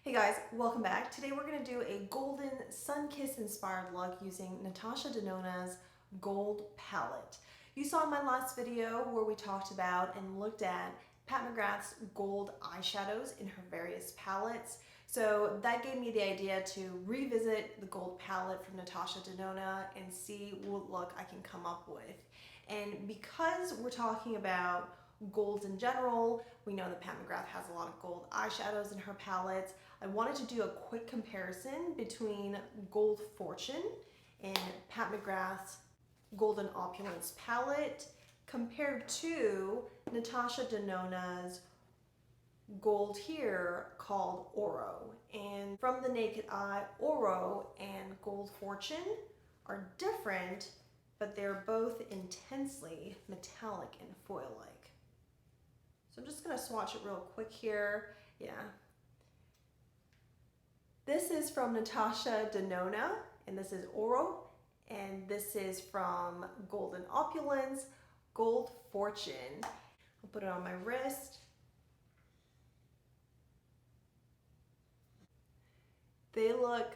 Hey guys, welcome back. Today we're going to do a golden sun-kissed inspired look using Natasha Denona's gold palette. You saw in my last video where we talked about and looked at Pat McGrath's gold eyeshadows in her various palettes. So that gave me the idea to revisit the gold palette from Natasha Denona and see what look I can come up with. And because we're talking about golds in general, we know that Pat McGrath has a lot of gold eyeshadows in her palettes. I wanted to do a quick comparison between Gold Fortune and Pat McGrath's Golden Opulence palette compared to Natasha Denona's gold here called Oro. And from the naked eye, Oro and Gold Fortune are different, but they're both intensely metallic and foil-like. So I'm just going to swatch it real quick here. Yeah. This is from Natasha Denona, and this is Oro, and this is from Golden Opulence, Gold Fortune. I'll put it on my wrist. They look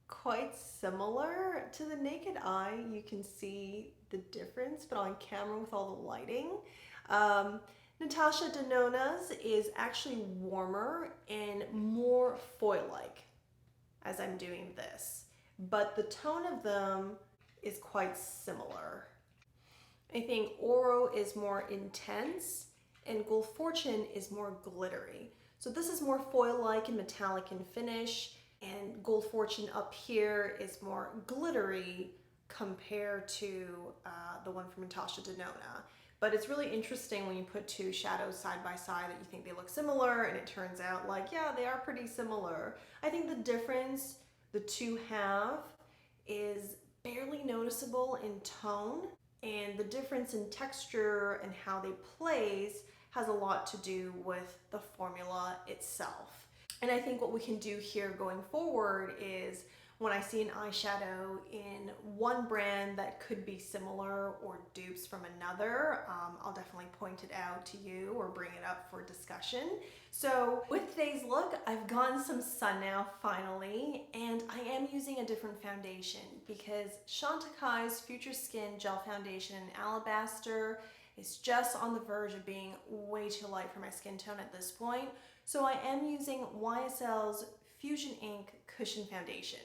quite similar to the naked eye. You can see the difference, but on camera with all the lighting. Natasha Denona's is actually warmer and more foil-like as I'm doing this, but the tone of them is quite similar. I think Oro is more intense and Gold Fortune is more glittery. So this is more foil-like and metallic in finish, and Gold Fortune up here is more glittery compared to the one from Natasha Denona. But it's really interesting when you put two shadows side by side that you think they look similar, and it turns out like, yeah, they are pretty similar. I think the difference the two have is barely noticeable in tone, and the difference in texture and how they place has a lot to do with the formula itself. And I think what we can do here going forward is when I see an eyeshadow in one brand that could be similar or dupes from another, I'll definitely point it out to you or bring it up for discussion. So with today's look, I've gotten some sun now finally, and I am using a different foundation because Chantecaille's Future Skin Gel Foundation in Alabaster is just on the verge of being way too light for my skin tone at this point. So I am using YSL's Fusion Ink Cushion Foundation.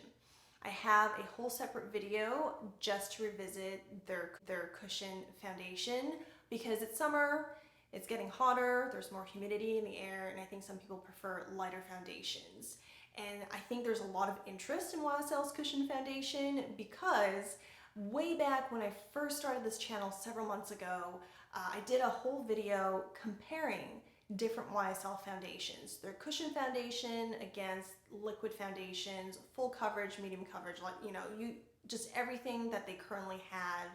I have a whole separate video just to revisit their cushion foundation because it's summer, it's getting hotter, there's more humidity in the air, and I think some people prefer lighter foundations. And I think there's a lot of interest in YSL's cushion foundation because way back when I first started this channel several months ago, I did a whole video comparing different YSL foundations. Their cushion foundation against liquid foundations, full coverage, medium coverage, like, you know, just everything that they currently had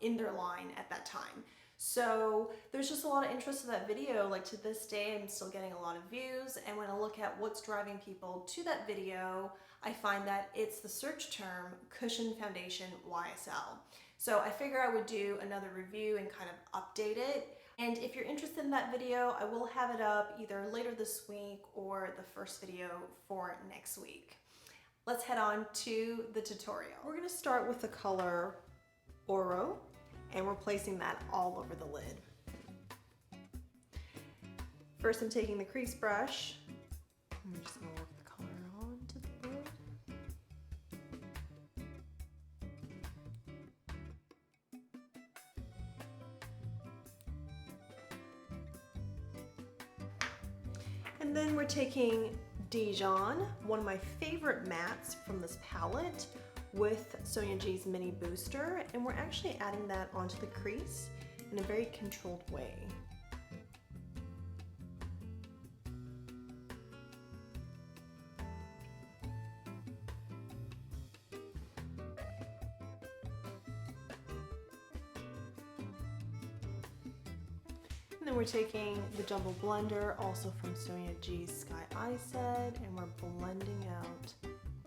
in their line at that time. So there's just a lot of interest in that video. Like to this day, I'm still getting a lot of views. And when I look at what's driving people to that video, I find that it's the search term cushion foundation YSL. So I figure I would do another review and kind of update it. And if you're interested in that video, I will have it up either later this week or the first video for next week. Let's head on to the tutorial. We're going to start with the color Oro, and we're placing that all over the lid. First, I'm taking the crease brush. I'm just going to work the color onto the lid. And then we're taking Dijon, one of my favorite mattes from this palette, with Sonia G's Mini Booster, and we're actually adding that onto the crease in a very controlled way. And then we're taking the Jumbo Blender, also from Sonia G's Sky Eye Set, and we're blending out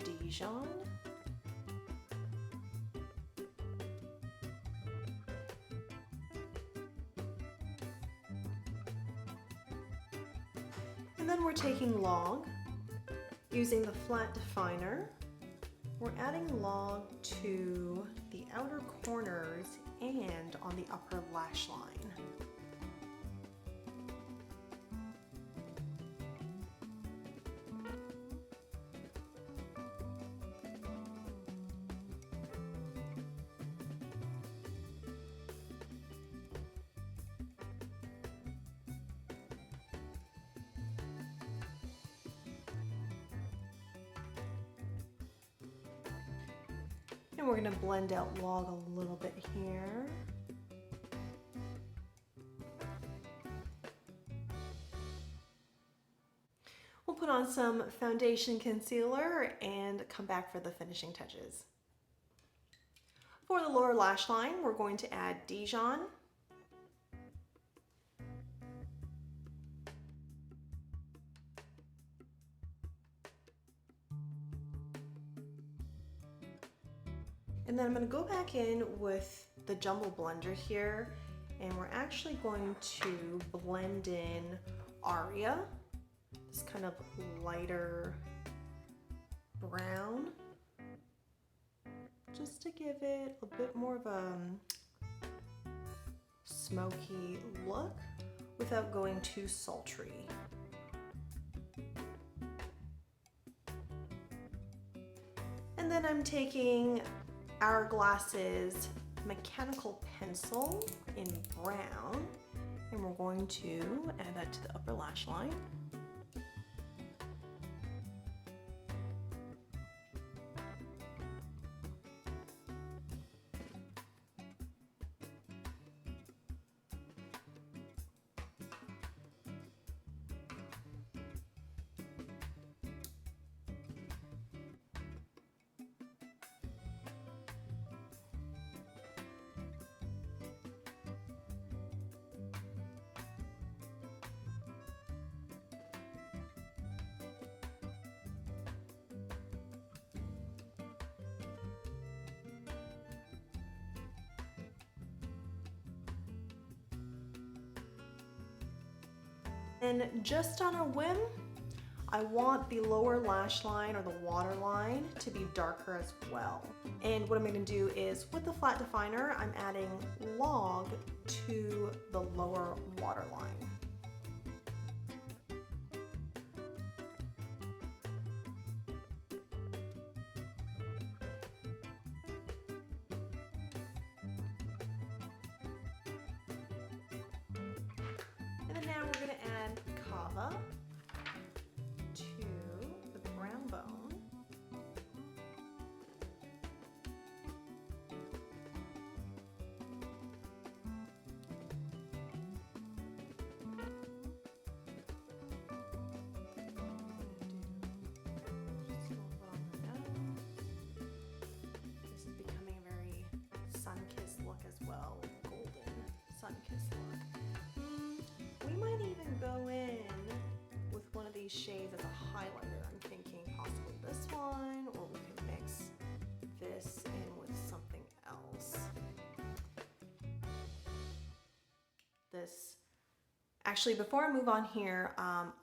Dijon. And then we're taking Log, Using the flat definer, we're adding log to the outer corners and on the upper lash line. And we're going to blend out log a little bit here. We'll put on some foundation concealer and come back for the finishing touches. For the lower lash line, we're going to add Dijon. And then I'm going to go back in with the Jumbo Blender here, and we're actually going to blend in Aria, this kind of lighter brown, just to give it a bit more of a smoky look without going too sultry. And then I'm taking Hourglass's mechanical pencil in brown, and we're going to add that to the upper lash line. And just on a whim, I want the lower lash line or the waterline to be darker as well. And what I'm going to do is, with the flat definer, I'm adding log to the lower waterline. And then now we're going to add Kava to the brown bone. This is becoming a very sun-kissed look as well, golden sun-kissed look. We might even go in with one of these shades as a highlighter. I'm thinking possibly this one, or we could mix this in with something else. Actually, before I move on here,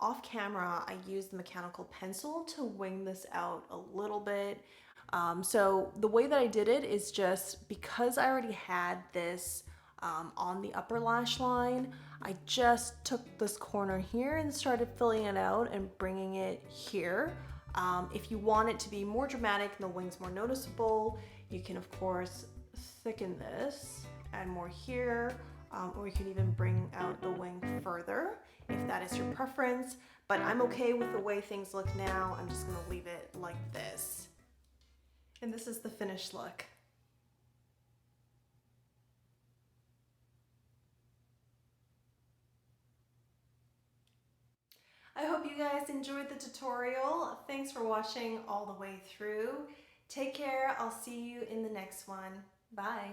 off camera, I used the mechanical pencil to wing this out a little bit. So the way that I did it is just because I already had this on the upper lash line, I just took this corner here and started filling it out and bringing it here. If you want it to be more dramatic and the wings more noticeable, you can of course thicken this, add more here, or you can even bring out the wing further if that is your preference. But I'm okay with the way things look now. I'm just gonna leave it like this. And this is the finished look. I hope you guys enjoyed the tutorial. Thanks for watching all the way through. Take care. I'll see you in the next one. Bye.